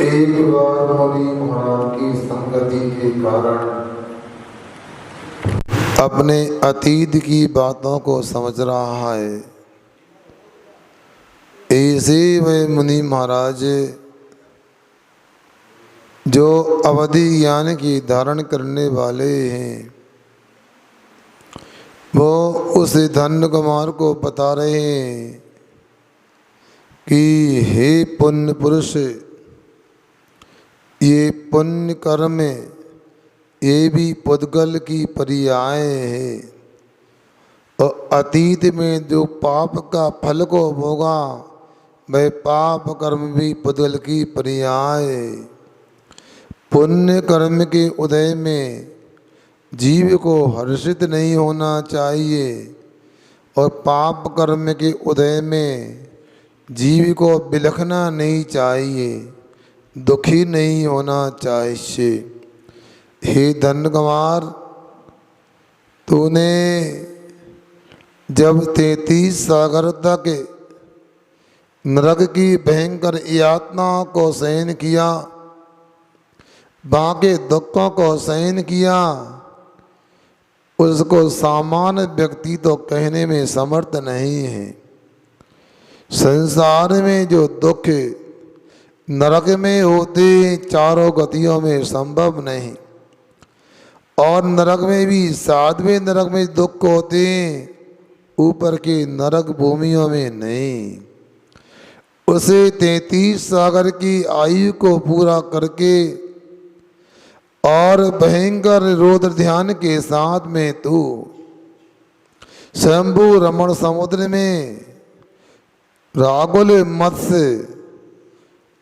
एक बार मुनि महाराज की संगति के कारण अपने अतीत की बातों को समझ रहा है। ऐसे वे मुनि महाराज जो अवधि ज्ञान की धारण करने वाले हैं, वो उस धन्य कुमार को बता रहे हैं कि हे पुण्य पुरुष, ये पुण्य कर्म ये भी पुद्गल की पर्याय है और अतीत में जो पाप का फल को भोगा वह पाप कर्म भी पुद्गल की पर्याय है। पुण्य कर्म के उदय में जीव को हर्षित नहीं होना चाहिए और पाप कर्म के उदय में जीव को बिलखना नहीं चाहिए, दुखी नहीं होना चाहिए। हे धन्य कुमार, तूने जब 33 सागर तक नरक की भयंकर यातनाओं को सहन किया, वहाँ के दुखों को सहन किया, उसको सामान्य व्यक्ति तो कहने में समर्थ नहीं है। संसार में जो दुख नरक में होते चारों गतियों में संभव नहीं, और नरक में भी 7वें नरक में दुख होते ऊपर के नरक भूमियों में नहीं। उसे 33 सागर की आयु को पूरा करके और भयंकर रौद्र ध्यान के साथ में तू शंभु रमण समुद्र में रागुल मत्स्य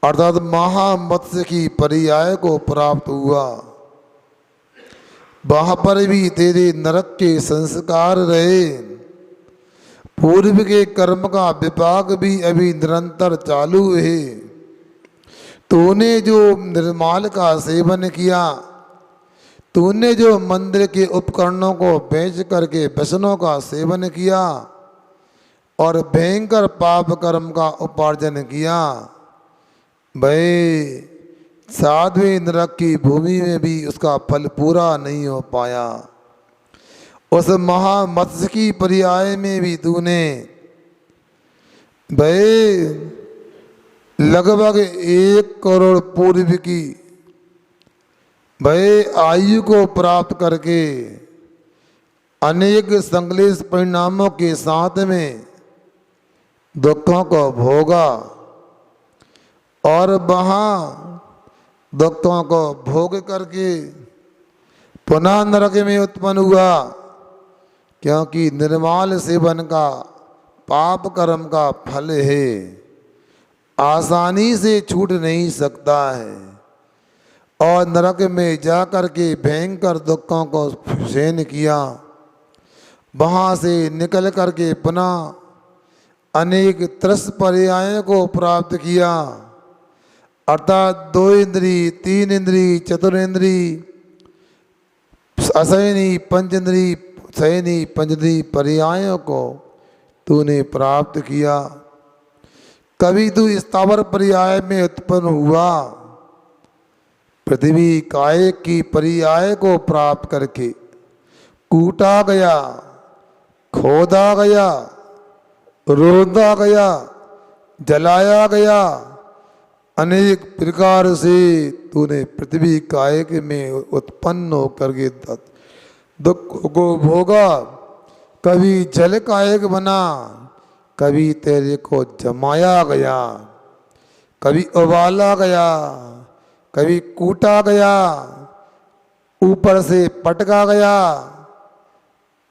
अर्थात महामत्स्य की पर्याय को प्राप्त हुआ। वहाँ पर भी तेरे नरक के संस्कार रहे, पूर्व के कर्म का विपाक भी अभी निरंतर चालू है। तूने जो निर्माल का सेवन किया, तूने जो मंदिर के उपकरणों को बेच करके व्यसनों का सेवन किया और भयंकर पाप कर्म का उपार्जन किया, भाई 7वें नरक की भूमि में भी उसका फल पूरा नहीं हो पाया। उस महामत्स्य की पर्याय में भी तूने भाई लगभग 1 करोड़ पूर्व की भाई आयु को प्राप्त करके अनेक संकलेश परिणामों के साथ में दुखों को भोगा और वहाँ दुखों को भोग करके पुनः नरक में उत्पन्न हुआ, क्योंकि निर्माल सेवन का पाप कर्म का फल है, आसानी से छूट नहीं सकता है। और नरक में जाकर के भयंकर दुखों को सहन किया, वहाँ से निकल करके पुनः अनेक त्रस्त पर्यायों को प्राप्त किया, अर्थात 2 इंद्री, 3 इंद्री, चतुरेंद्री, असैनी, पंचेंद्री, सैनी, पंचेंद्री पर्यायों को तूने प्राप्त किया। कभी तू स्थावर पर्याय में उत्पन्न हुआ, पृथ्वी काय की पर्याय को प्राप्त करके कूटा गया, खोदा गया, रोदा गया, जलाया गया, अनेक प्रकार से तूने पृथ्वी काय में उत्पन्न होकर के दुख को भोगा। कभी जल कायक बना, कभी तेरे को जमाया गया, कभी उबाला गया, कभी कूटा गया, ऊपर से पटका गया।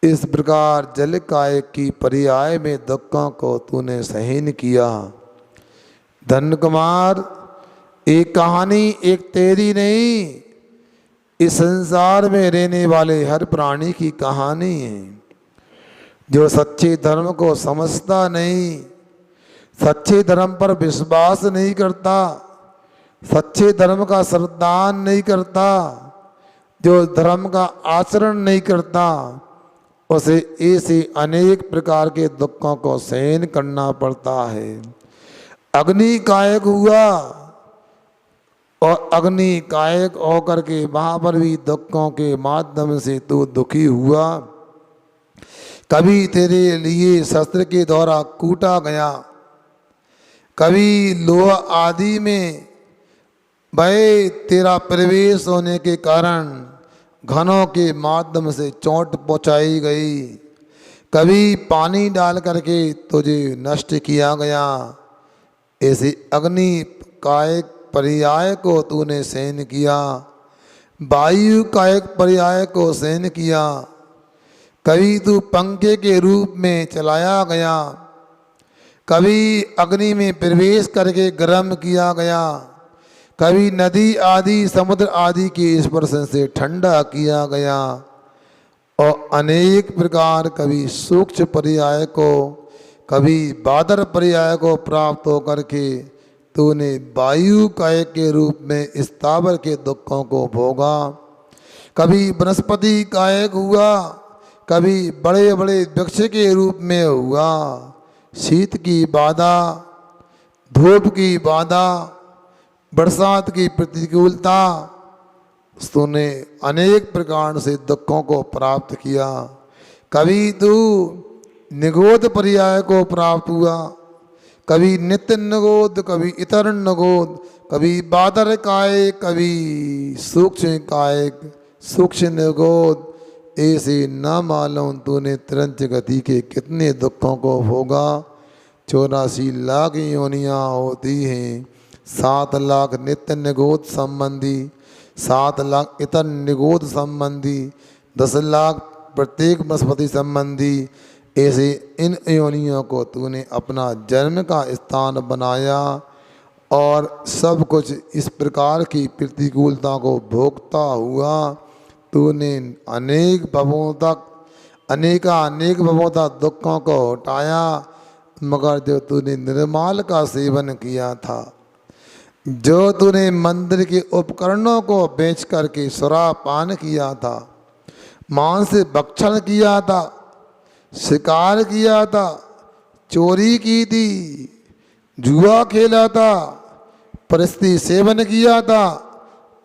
इस प्रकार जल काय की पर्याय में दुखों को तूने सहन किया। धन्य कुमार, एक कहानी एक तेरी नहीं, इस संसार में रहने वाले हर प्राणी की कहानी है। जो सच्चे धर्म को समझता नहीं, सच्चे धर्म पर विश्वास नहीं करता, सच्चे धर्म का श्रद्धान नहीं करता, जो धर्म का आचरण नहीं करता, उसे ऐसे अनेक प्रकार के दुखों को सहन करना पड़ता है। अग्नि कायक हुआ, और अग्नि कायक होकर के वहाँ पर भी दुखों के माध्यम से तू दुखी हुआ। कभी तेरे लिए शस्त्र के द्वारा कूटा गया, कभी लोहा आदि में भय तेरा प्रवेश होने के कारण घनों के माध्यम से चोट पहुँचाई गई, कभी पानी डाल करके तुझे नष्ट किया गया। ऐसे अग्नि कायक पर्याय को तूने सहन किया, वायु कायक पर्याय को सहन किया। कभी तू पंखे के रूप में चलाया गया, कभी अग्नि में प्रवेश करके गर्म किया गया, कभी नदी आदि समुद्र आदि के स्पर्श से ठंडा किया गया। और अनेक प्रकार कभी सूक्ष्म पर्याय को, कभी बादर पर्याय को प्राप्त होकर के तूने वायु कायक के रूप में स्थावर के दुखों को भोगा। कभी वनस्पति कायक हुआ, कभी बड़े बड़े वृक्ष के रूप में हुआ। शीत की बाधा, धूप की बाधा, बरसात की प्रतिकूलता, तूने अनेक प्रकार से दुखों को प्राप्त किया। कभी तू निगोद पर्याय को प्राप्त हुआ, कभी नित्य निगोद, कभी इतर निगोद, कभी बादर कायक, कभी सूक्ष्म कायक, सूक्ष्म निगोद। ऐसे न मालूम तूने तुरंत गति के कितने दुखों को भोगा। 84 लाख योनियाँ होती हैं, 7 लाख नित्य निगोद संबंधी, 7 लाख इतर निगोद संबंधी, 10 लाख प्रत्येक वनस्पति संबंधी। ऐसे इन योनियों को तूने अपना जन्म का स्थान बनाया और सब कुछ इस प्रकार की प्रतिकूलता को भोगता हुआ तूने अनेक भवों तक, अनेक भवों तक दुखों को हटाया। मगर जो तूने निर्माल का सेवन किया था, जो तूने मंदिर के उपकरणों को बेच करके शराब पान किया था, मांस भक्षण किया था, शिकार किया था, चोरी की थी, जुआ खेला था, परिस्थिति सेवन किया था,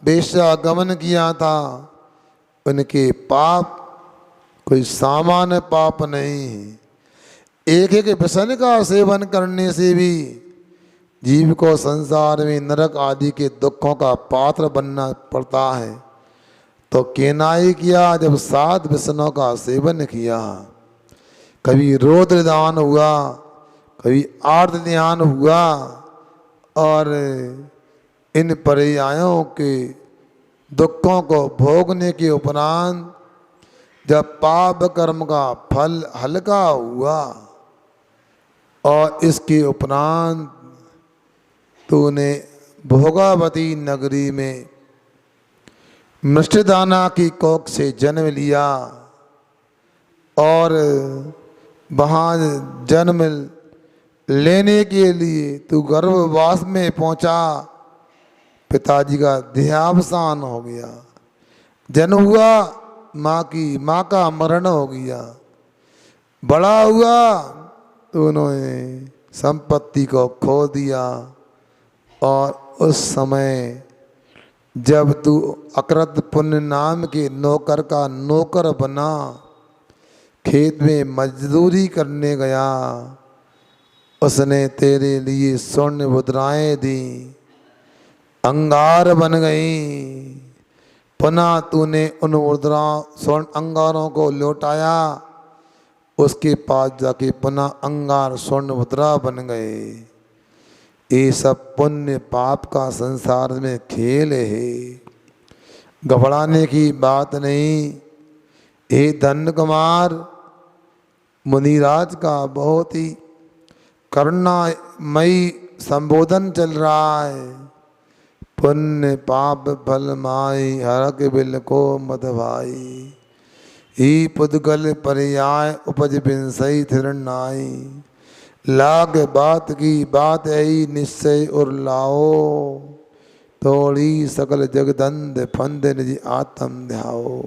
वेश्यागमन किया था, उनके पाप कोई सामान्य पाप नहीं है। एक एक व्यसन का सेवन करने से भी जीव को संसार में नरक आदि के दुखों का पात्र बनना पड़ता है। तो केनाई किया जब 7 व्यसनों का सेवन किया। कभी रौद्र दान हुआ, कभी आर्त ध्यान हुआ, और इन पर्यायों के दुखों को भोगने के उपरांत जब पाप कर्म का फल हल्का हुआ और इसके उपरांत तूने भोगावती नगरी में मृष्टदाना की कोख से जन्म लिया और वहाँ जन्म लेने के लिए तू गर्भवास में पहुँचा। पिताजी का देहावसान हो गया, जन्म हुआ, माँ का मरण हो गया। बड़ा हुआ तो उन्होंने संपत्ति को खो दिया। और उस समय जब तू अकृत पुण्य नाम के नौकर का नौकर बना, खेत में मजदूरी करने गया, उसने तेरे लिए स्वर्ण मुद्राएं दी, अंगार बन गई। पुनः तूने उन मुद्रा स्वर्ण अंगारों को लौटाया, उसके पास जाके पुनः अंगार स्वर्ण मुद्रा बन गए। ये सब पुण्य पाप का संसार में खेल है, घबराने की बात नहीं। हे धन कुमार, मुनिराज का बहुत ही करुणामयी संबोधन चल रहा है। पुण्य पाप फल माई, हरक बिल को मत भाई। ही पुद्गल पर्याय उपज बिन सही थिरनाई। लाग बात की बात आई निश्चय और लाओ। तोड़ी सकल जगदंद फंद निज आत्म ध्याओ।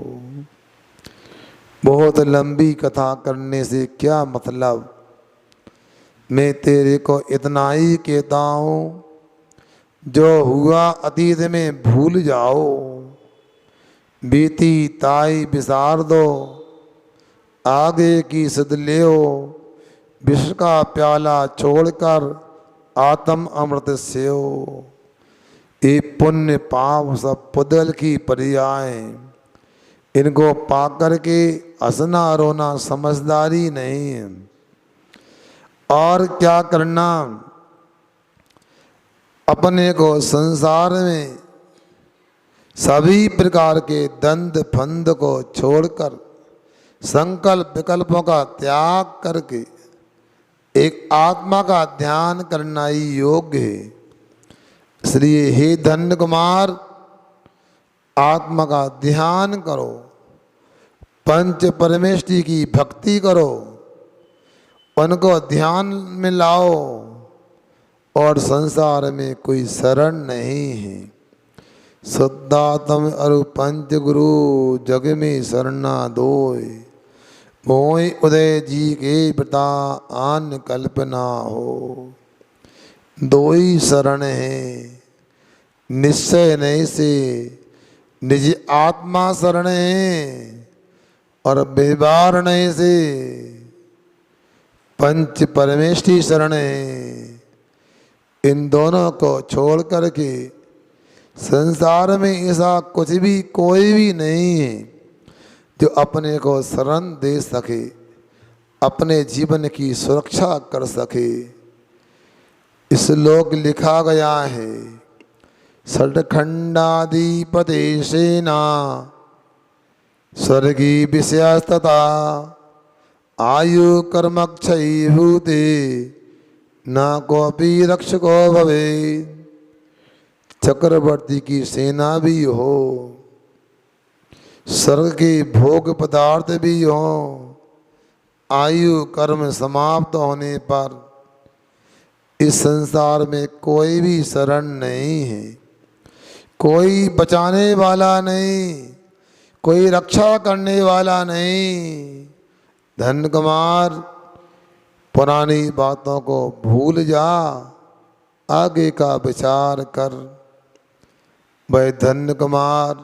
बहुत लंबी कथा करने से क्या मतलब, मैं तेरे को इतना ही कहता हूँ। जो हुआ अतीत में भूल जाओ, बीती ताई बिसार दो, आगे की सद लेओ, विश्व का प्याला छोड़कर आत्म अमृत सेओ। ये पुण्य पाप सब पुदल की पर्याय, इनको पाकर के हंसना रोना समझदारी नहीं है। और क्या करना, अपने को संसार में सभी प्रकार के दंड फंद को छोड़कर संकल्प विकल्पों का त्याग करके एक आत्मा का ध्यान करना ही योग्य है। इसलिए हे धन्य कुमार, आत्मा का ध्यान करो, पंच परमेष्टि की भक्ति करो, उनको ध्यान में लाओ, और संसार में कोई शरण नहीं है। शुद्धात्म अरु पंच गुरु जग में शरणा दोय, मोय उदय जी के बता आन कल्पना हो। दो ही शरण है, निश्चय नहीं से निज आत्मा शरण है, और व्यवहार नहीं से पंच परमेष्टि शरण है। इन दोनों को छोड़ करके संसार में ऐसा कुछ भी कोई भी नहीं है जो अपने को शरण दे सके, अपने जीवन की सुरक्षा कर सके। इस लोक लिखा गया है, षट्खंडाधिपते सेना स्वर्गी विषयस्तथा आयु कर्मक्षयी भूते न कोपी रक्षको भवे। चक्रवर्ती की सेना भी हो, स्वर्ग के भोग पदार्थ भी हो, आयु कर्म समाप्त होने पर इस संसार में कोई भी शरण नहीं है, कोई बचाने वाला नहीं, कोई रक्षा करने वाला नहीं। धन्य कुमार, पुरानी बातों को भूल जा, आगे का विचार कर। वह धन्य कुमार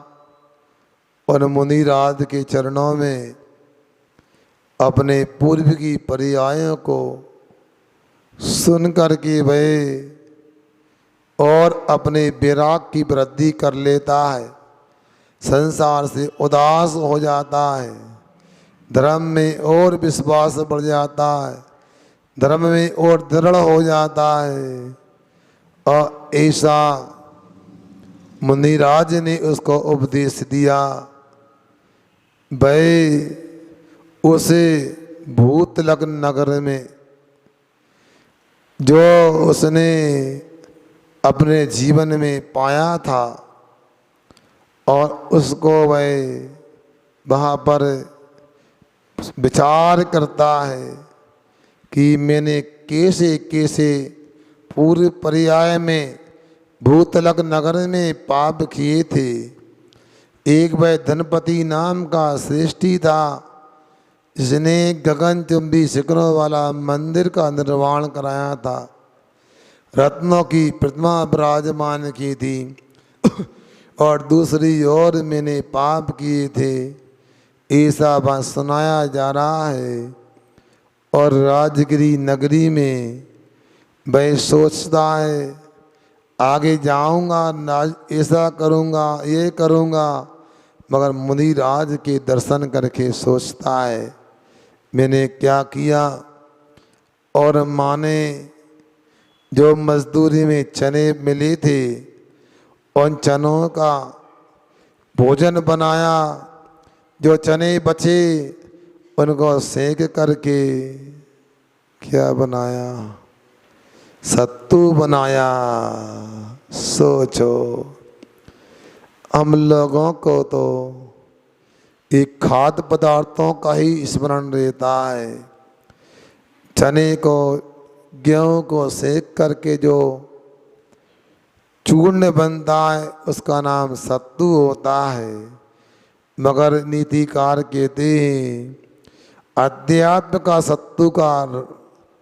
और मुनिराज के चरणों में अपने पूर्व की पर्यायों को सुन करके वह और अपने विराग की वृद्धि कर लेता है, संसार से उदास हो जाता है, धर्म में और विश्वास बढ़ जाता है, धर्म में और दृढ़ हो जाता है। और ऐसा मुनिराज ने उसको उपदेश दिया। वह उसे भूतलक नगर में जो उसने अपने जीवन में पाया था, और उसको वह वहाँ पर विचार करता है कि मैंने कैसे कैसे पूर्व पर्याय में भूतलक नगर में पाप किए थे। एक वह धनपति नाम का श्रेष्ठी था, जिसने गगनचुंबी शिखरों वाला मंदिर का निर्माण कराया था, रत्नों की प्रतिमा विराजमान की थी, और दूसरी ओर मैंने पाप किए थे, ऐसा बात सुनाया जा रहा है। और राजगिरी नगरी में वह सोचता है, आगे जाऊंगा ना, ऐसा करूंगा, ये करूंगा, मगर मुनिराज के दर्शन करके सोचता है मैंने क्या किया। और माने जो मजदूरी में चने मिले थे, उन चनों का भोजन बनाया, जो चने बचे उनको सेक करके क्या बनाया, सत्तू बनाया। सोचो, हम लोगों को तो एक खाद्य पदार्थों का ही स्मरण रहता है। चने को, गेहूं को सेक करके जो चूर्ण बनता है उसका नाम सत्तू होता है। मगर नीतिकार कहते हैं, अध्यात्म का सत्तू का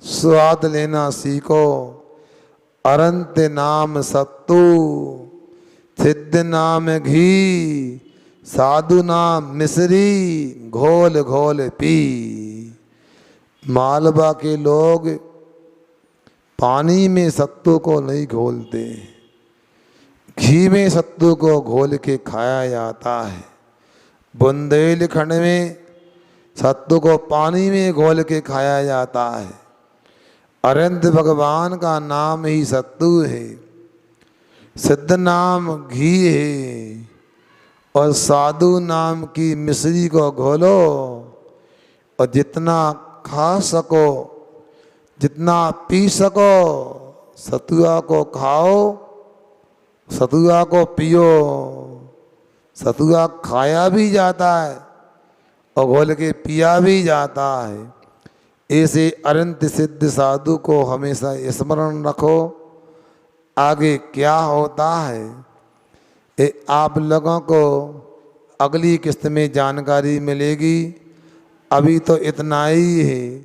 स्वाद लेना सीखो, अरंत नाम सत्तू, सिद्ध नाम घी, साधु नाम मिश्री, घोल घोल पी। मालवा के लोग पानी में सत्तू को नहीं घोलते, घी में सत्तू को घोल के खाया जाता है। बुंदेलखंड में सत्तू को पानी में घोल के खाया जाता है। अरंत भगवान का नाम ही सत्तू है, सिद्ध नाम घी है, और साधु नाम की मिश्री को घोलो और जितना खा सको, जितना पी सको, सतुआ को खाओ, सतुआ को पियो। सतुआ खाया भी जाता है और घोल के पिया भी जाता है। ऐसे अरंत सिद्ध साधु को हमेशा स्मरण रखो। आगे क्या होता है ये आप लोगों को अगली किस्त में जानकारी मिलेगी। अभी तो इतना ही है।